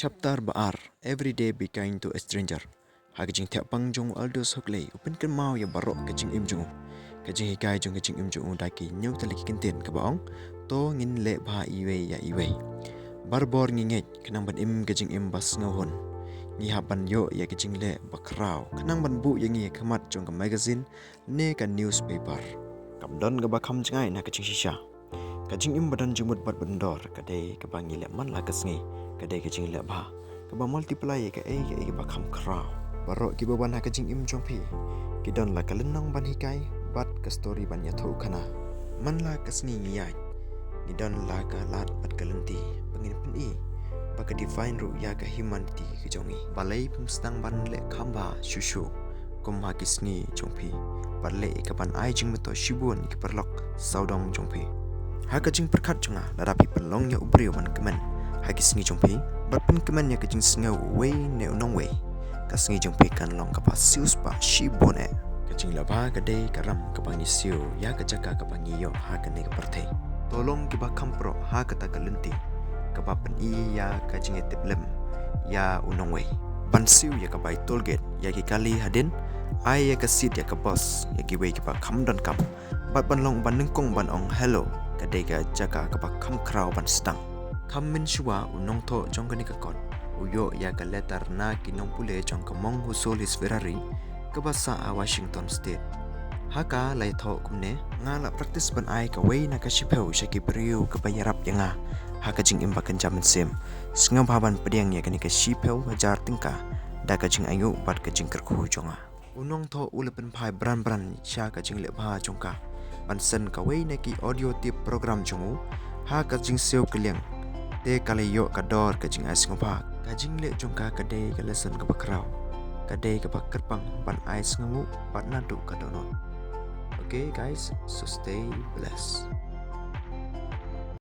Chapter Baar, every day be kind to a stranger. Hagajing tiap pang jong aldos hokley, upin kan mau ya barok kajing im jong. Kajing hikai jong kajing im jong daki nyau taliki kentin kabaong, to ngin le ba iwe ya iwe. Barbor nginget kenang ban im kajing im bas ngahon. Ngi haban yo ya kajing le bakrau, kenang ban bu yang ngi kamat jong ka magazine, ne ka newspaper. Kamdon ka bakam jangai na kajing shisha. Kajing im badan jumut bat bendor kadai ka bangi le man la kasngi. Kadai kajing le ba kaba multiply ka ba kham kra baro ki ba ban ha kajing im jong pi ki don la kalenong ban hikai bat ka story ban ya tho khana man la kasni ngiya ni don la ka lat bat kalenti pengin pen i ba ka define ru ya ka humanity ki jongi balai pumstang ban le khamba shushu kum ha kisni jong pi balai ka ban ai jing meto shibun ki perlok saudong jong pi ha kajing perkhat jonga la rapi pelong ya ubrio ban kemen Hagi sengi jompi, berpun kemannya kejing sengau way ne unong way. Kasengi jompi kan long kapa sius pa shi bone. Kejing laba kadai karam kapangi siu ya kejaka kapangi yo ha kene kaperte. Tolong kiba kampro ha kata kalenti. Kapa pen i ya kejing etiblem ya unong way. Ban siu ya kapai tollgate ya ki kali hadin. Ai ya kasit ya kabos ya ki way kiba kamdan kap. Bat ban long ban nengkong ban ong hello. Kadai ka jaka kapa kam krau ban sedang. Kamin shua unong to jong kani kakon uyo ya ka letter na kinong pule jong kamong husol his Ferrari ke basa a Washington State haka lai tho kumne ngala practice ban ai ka way na ka shipeu shaki priu ka bayarap yanga haka jing imbakan jamin sim singam baban pediang ya kani ka shipeu hajar tingka da ka jing ayu bat ka jing kerku jonga unong to ulepen pai bran sha ka jing le ba jongka bansen ka way na ki audio tip program jongu ha ka jing seo keliang te kali yo kador kajing ais ngopa kajing le jongka kadai ka lesson ka bakrau kadai ka bakerpang ban ais ngu ban nadu ka donot. Okay guys, so stay blessed.